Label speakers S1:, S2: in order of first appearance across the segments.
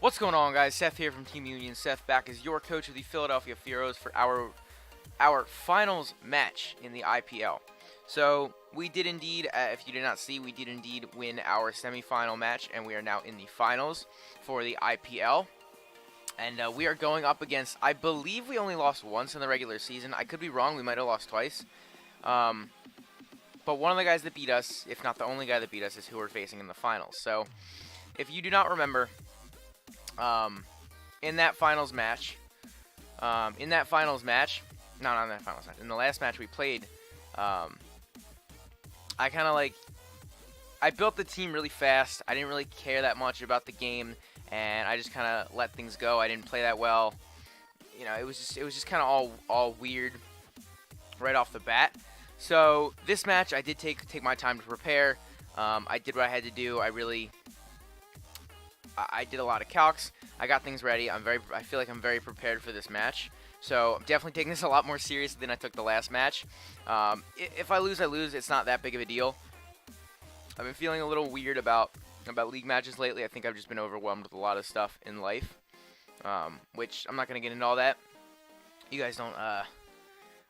S1: What's going on, guys? Seth here from Team Union. Seth back as your coach of the Philadelphia Fearows for our finals match in the IPL. So we did indeed, if you did not see, we did indeed win our semifinal match, and we are now in the finals for the IPL. And we are going up against, I believe we only lost once in the regular season. I could be wrong. We might have lost twice. But one of the guys that beat us, if not the only guy that beat us, is who we're facing in the finals. So if you do not remember, in that finals match, not in that finals match, in the last match we played, I built the team really fast. I didn't really care that much about the game, and I just kind of let things go. I didn't play that well. You know, it was just kind of all weird right off the bat. So this match, I did take my time to prepare. I did what I had to do. I did a lot of calcs. I got things ready. I feel like I'm very prepared for this match. So I'm definitely taking this a lot more seriously than I took the last match. If I lose, I lose. It's not that big of a deal. I've been feeling a little weird about league matches lately. I think I've just been overwhelmed with a lot of stuff in life, which I'm not going to get into all that. You guys don't. I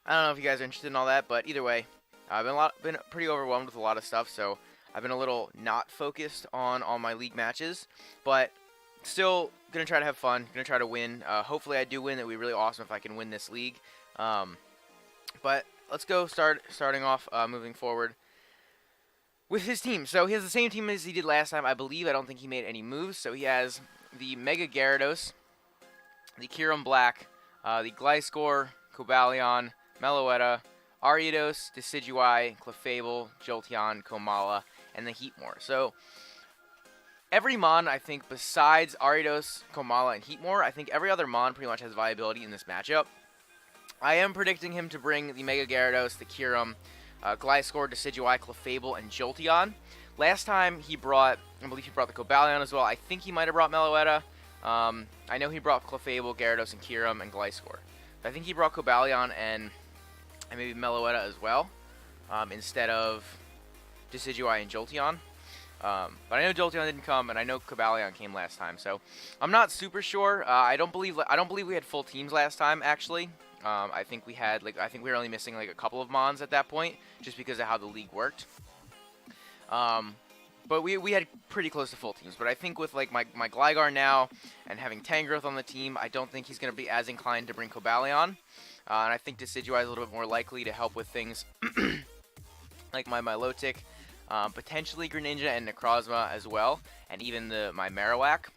S1: don't know if you guys are interested in all that, but either way, I've been pretty overwhelmed with a lot of stuff. So I've been a little not focused on all my league matches, but still gonna try to have fun. Gonna try to win. Hopefully, I do win. That would be really awesome if I can win this league. But let's go starting off moving forward with his team. So he has the same team as he did last time, I believe. I don't think he made any moves. So he has the Mega Gyarados, the Kyurem Black, the Gliscor, Cobalion, Meloetta, Ariados, Decidueye, Clefable, Jolteon, Komala, and the Heatmore. So every Mon, I think, besides Ariados, Komala, and Heatmore, I think every other Mon pretty much has viability in this matchup. I am predicting him to bring the Mega Gyarados, the Kyurem, Gliscor, Decidueye, Clefable, and Jolteon. Last time I believe he brought the Cobalion as well. I think he might have brought Meloetta. I know he brought Clefable, Gyarados, and Kyurem, and Gliscor. I think he brought Cobalion and maybe Meloetta as well, instead of Decidueye and Jolteon. But I know Jolteon didn't come, and I know Cobalion came last time, so I'm not super sure. I don't believe we had full teams last time, actually. I think we were only missing like a couple of Mons at that point, just because of how the league worked. But we had pretty close to full teams. But I think with like my Gligar now and having Tangrowth on the team, I don't think he's going to be as inclined to bring Cobalion. And I think Decidueye is a little bit more likely to help with things like my Milotic, potentially Greninja and Necrozma as well, and even my Marowak.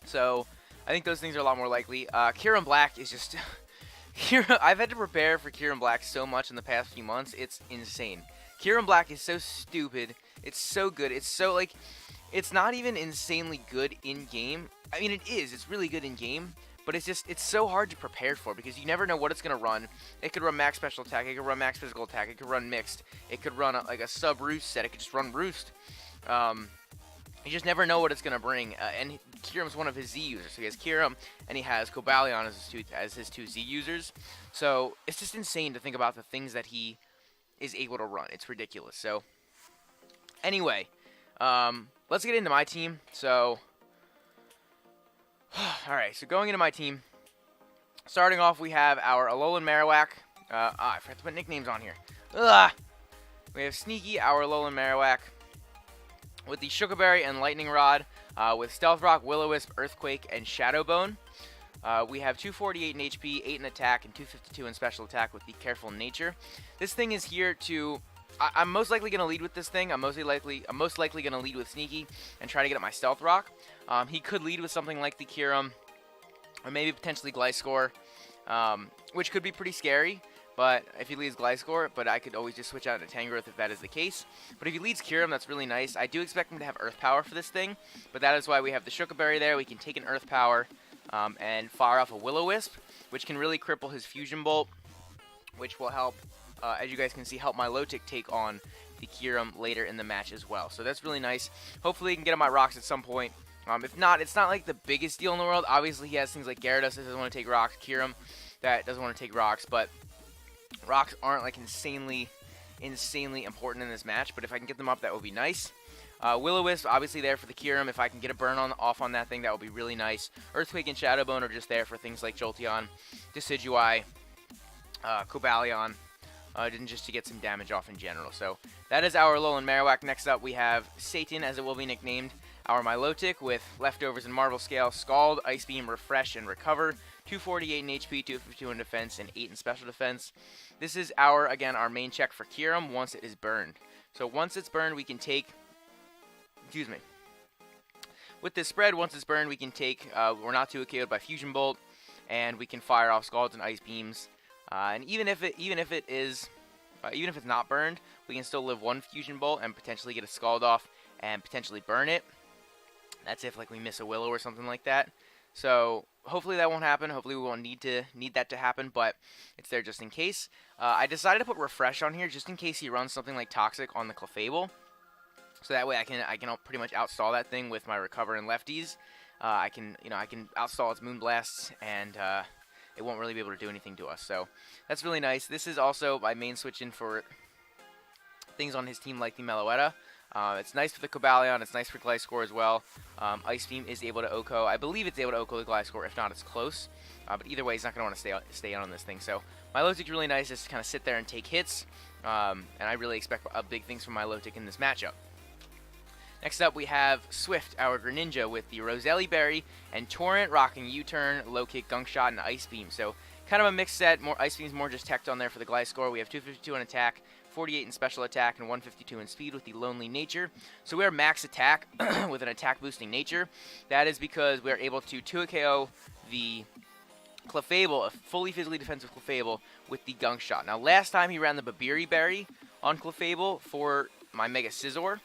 S1: So I think those things are a lot more likely. Kyurem Black is just... I've had to prepare for Kyurem Black so much in the past few months. It's insane. Kyurem Black is so stupid. It's so good. It's so, like... It's not even insanely good in-game. I mean, it is. It's really good in-game. But it's so hard to prepare for because you never know what it's going to run. It could run max special attack. It could run max physical attack. It could run mixed. It could run like a sub-roost set. It could just run roost. You just never know what it's going to bring. And Kyurem's one of his Z users. So he has Kyurem and he has Cobalion as his two Z users. So it's just insane to think about the things that he is able to run. It's ridiculous. So anyway, let's get into my team. So... Alright, so going into my team, starting off we have our Alolan Marowak. I forgot to put nicknames on here. Ugh! We have Sneaky, our Alolan Marowak, with the Shuca Berry and Lightning Rod, with Stealth Rock, Will-O-Wisp, Earthquake, and Shadow Bone. We have 248 in HP, 8 in attack, and 252 in special attack with the Careful Nature. This thing is here to... I'm most likely going to lead with this thing. I'm most likely going to lead with Sneaky and try to get up my Stealth Rock. He could lead with something like the Kyurem, or maybe potentially Gliscor, which could be pretty scary. But if he leads Gliscor, but I could always just switch out into Tangrowth if that is the case. But if he leads Kyurem, that's really nice. I do expect him to have Earth Power for this thing, but that is why we have the Shuca Berry there. We can take an Earth Power and fire off a Will-O-Wisp, which can really cripple his Fusion Bolt, which will help. As you guys can see, help my Milotic take on the Kyurem later in the match as well. So that's really nice. Hopefully he can get on my rocks at some point. If not, it's not like the biggest deal in the world. Obviously he has things like Gyarados that doesn't want to take rocks, Kyurem that doesn't want to take rocks, but rocks aren't like insanely important in this match. But if I can get them up, that would be nice. Will-O-Wisp, obviously there for the Kyurem. If I can get a burn off on that thing, that would be really nice. Earthquake and Shadow Bone are just there for things like Jolteon, Decidueye, Cobalion, just to get some damage off in general. So that is our Alolan Marowak. Next up, we have Satan, as it will be nicknamed, our Milotic, with Leftovers and Marble Scale, Scald, Ice Beam, Refresh, and Recover. 248 in HP, 252 in Defense, and 8 in Special Defense. This is again, our main check for Kyurem once it is burned. So once it's burned, we can take... Excuse me. With this spread, once it's burned, we can take... we're not 2KO'd by Fusion Bolt, and we can fire off Scalds and Ice Beams. And even if it's not burned, we can still live one Fusion Bolt and potentially get a Scald off and potentially burn it. That's if we miss a Willow or something like that. So hopefully that won't happen. Hopefully we won't need that to happen, but it's there just in case. I decided to put Refresh on here just in case he runs something like Toxic on the Clefable. So that way I can pretty much outstall that thing with my Recover and Lefties. I can outstall its Moonblasts, and it won't really be able to do anything to us. So that's really nice. This is also my main switch in for things on his team like the Meloetta. It's nice for the Cobalion. It's nice for Gliscor as well. Ice Beam is able to OHKO. I believe it's able to OHKO the Gliscor. If not, it's close. But either way, he's not going to want to stay on this thing. So Milotic's really nice just to kind of sit there and take hits. And I really expect big things from Milotic in this matchup. Next up, we have Swift, our Greninja, with the Roselli Berry and Torrent, rocking U-Turn, Low Kick, Gunk Shot, and Ice Beam. So kind of a mixed set. More Ice Beam's more just teched on there for the Gliscor. We have 252 in attack, 48 in special attack, and 152 in speed with the Lonely Nature. So we are max attack with an attack boosting nature. That is because we are able to 2KO the Clefable, a fully physically defensive Clefable, with the Gunk Shot. Now last time he ran the Babiri Berry on Clefable for my Mega Scizor.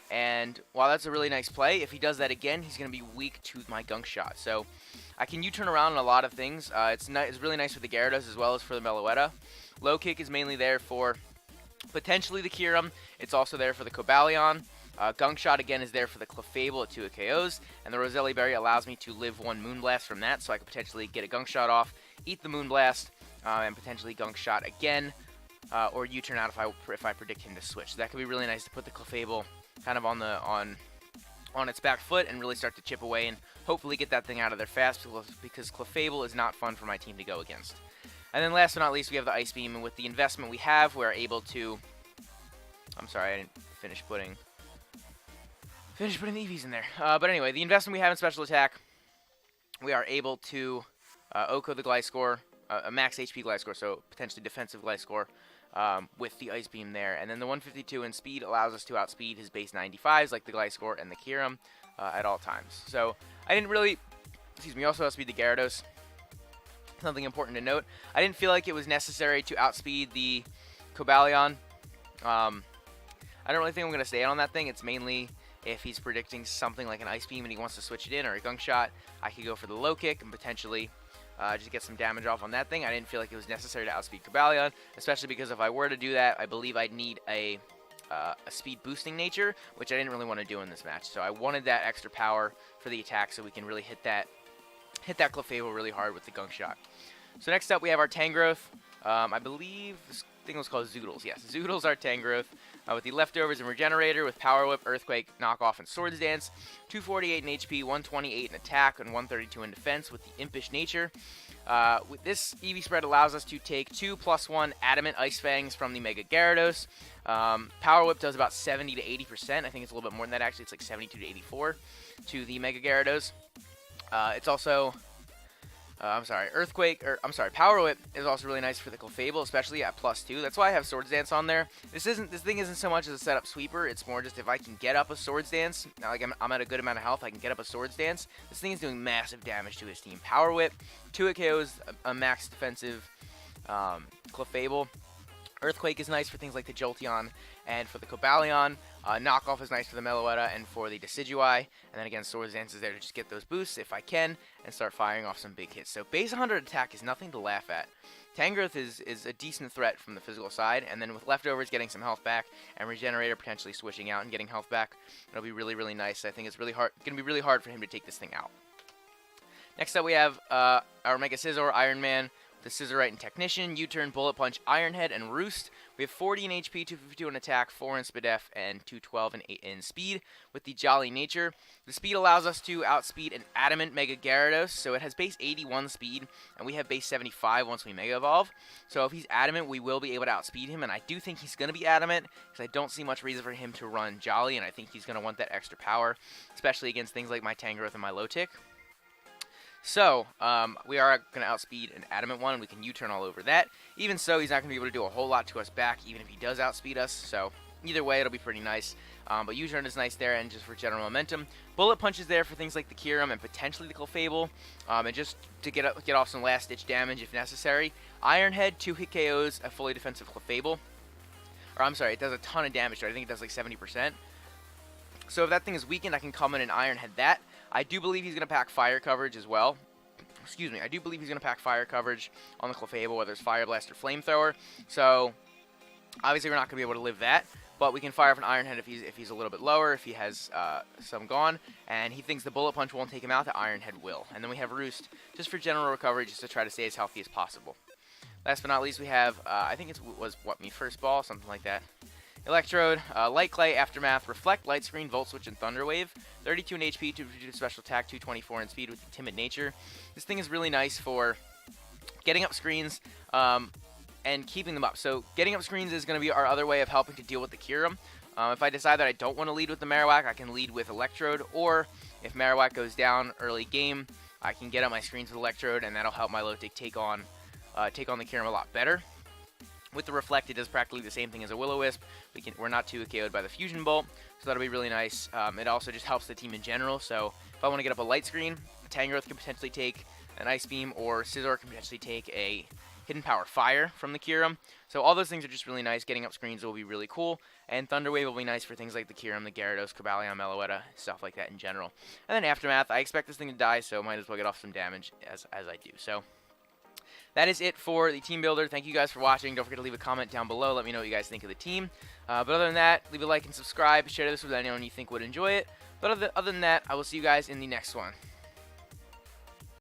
S1: And while that's a really nice play, if he does that again, he's going to be weak to my Gunk Shot. So I can U-turn around on a lot of things. It's really nice for the Gyarados as well as for the Meloetta. Low Kick is mainly there for potentially the Kyurem. It's also there for the Cobalion. Gunk Shot again is there for the Clefable at 2 KOs. And the Roselli Berry allows me to live one Moonblast from that, so I could potentially get a Gunk Shot off, eat the Moonblast, and potentially Gunk Shot again. Or U-turn out if I predict him to switch. So that could be really nice to put the Clefable kind of on its back foot and really start to chip away and hopefully get that thing out of there fast, because Clefable is not fun for my team to go against. And then last but not least, we have the Ice Beam, and with the investment we have, we're able to... I'm sorry, I didn't finish putting the EVs in there. But anyway, the investment we have in special attack, we are able to OHKO the Gliscor, a max HP Gliscor, so potentially defensive Gliscor, with the Ice Beam there. And then the 152 in speed allows us to outspeed his base 95s like the Gliscor and the Kyurem at all times. So I didn't really... Excuse me, also outspeed the Gyarados. Something important to note. I didn't feel like it was necessary to outspeed the Cobalion. I don't really think I'm going to stay on that thing. It's mainly if he's predicting something like an Ice Beam and he wants to switch it in, or a Gunk Shot, I could go for the Low Kick and potentially just get some damage off on that thing. I didn't feel like it was necessary to outspeed Cobalion, especially because if I were to do that, I believe I'd need a speed boosting nature, which I didn't really want to do in this match. So I wanted that extra power for the attack so we can really hit that Clefable really hard with the Gunk Shot. So next up we have our Tangrowth. I believe this thing was called Zoodles. Yes, Zoodles are Tangrowth. With the Leftovers and Regenerator, with Power Whip, Earthquake, Knockoff, and Swords Dance. 248 in HP, 128 in attack, and 132 in defense with the Impish Nature. With this EV spread allows us to take 2+1 Adamant Ice Fangs from the Mega Gyarados. Power Whip does about 70 to 80%. I think it's a little bit more than that actually. It's like 72 to 84 to the Mega Gyarados. It's also... Power Whip is also really nice for the Clefable, especially at +2. That's why I have Swords Dance on there. This thing isn't so much as a setup sweeper. It's more just if I can get up a Swords Dance, now like I'm at a good amount of health, I can get up a Swords Dance. This thing is doing massive damage to his team. Power Whip, 2 KOs, a max defensive Clefable. Earthquake is nice for things like the Jolteon and for the Cobalion. Knockoff is nice for the Meloetta and for the Decidueye. And then again, Swords Dance is there to just get those boosts if I can and start firing off some big hits. So base 100 attack is nothing to laugh at. Tangrowth is a decent threat from the physical side. And then with Leftovers getting some health back and Regenerator potentially switching out and getting health back, it'll be really, really nice. I think it's going to be really hard for him to take this thing out. Next up we have our Mega Scizor, Iron Man, the Scissorite and Technician, U-Turn, Bullet Punch, Iron Head, and Roost. We have 40 in HP, 252 in attack, 4 in SpDef, and 212 and 8 in speed. With the Jolly Nature, the speed allows us to outspeed an Adamant Mega Gyarados, so it has base 81 speed, and we have base 75 once we Mega Evolve. So if he's Adamant, we will be able to outspeed him, and I do think he's going to be Adamant, because I don't see much reason for him to run Jolly, and I think he's going to want that extra power, especially against things like my Tangrowth and my Lotic. So, we are going to outspeed an Adamant one, and we can U-turn all over that. Even so, he's not going to be able to do a whole lot to us back, even if he does outspeed us. So, either way, it'll be pretty nice. But U-turn is nice there, and just for general momentum. Bullet Punch is there for things like the Kyurem and potentially the Clefable, and just to get off some last-ditch damage if necessary. Iron Head, 2 hit KOs, a fully defensive Clefable. Or, I'm sorry, it does a ton of damage, I think it does like 70%. So if that thing is weakened, I can come in and Iron Head that. I do believe he's going to pack Fire coverage as well. Excuse me, I do believe he's going to pack Fire coverage on the Clefable, whether it's Fire Blast or Flamethrower. So, obviously we're not going to be able to live that, but we can fire off an Iron Head if he's a little bit lower, if he has some gone, and he thinks the Bullet Punch won't take him out, the Iron Head will. And then we have Roost, just for general recovery, just to try to stay as healthy as possible. Last but not least, we have, I think it was, me First Ball, something like that. Electrode, Light Clay, Aftermath, Reflect, Light Screen, Volt Switch, and Thunder Wave. 32 in HP, 252 special attack, 224 in speed with the Timid Nature. This thing is really nice for getting up screens and keeping them up. So getting up screens is going to be our other way of helping to deal with the Kyurem. If I decide that I don't want to lead with the Marowak, I can lead with Electrode, or if Marowak goes down early game, I can get up my screens with Electrode, and that'll help my Lotic take on the Kyurem a lot better. With the Reflect, it does practically the same thing as a Will-O-Wisp. We're not too KO'd by the Fusion Bolt, so that'll be really nice. It also just helps the team in general, so if I want to get up a Light Screen, Tangrowth can potentially take an Ice Beam, or Scizor can potentially take a Hidden Power Fire from the Kyurem. So all those things are just really nice. Getting up screens will be really cool, and Thunder Wave will be nice for things like the Kyurem, the Gyarados, Cobalion, Meloetta, stuff like that in general. And then Aftermath, I expect this thing to die, so might as well get off some damage as I do. So that is it for the team builder. Thank you guys for watching. Don't forget to leave a comment down below. Let me know what you guys think of the team. But other than that, leave a like and subscribe. Share this with anyone you think would enjoy it. But other than that, I will see you guys in the next one.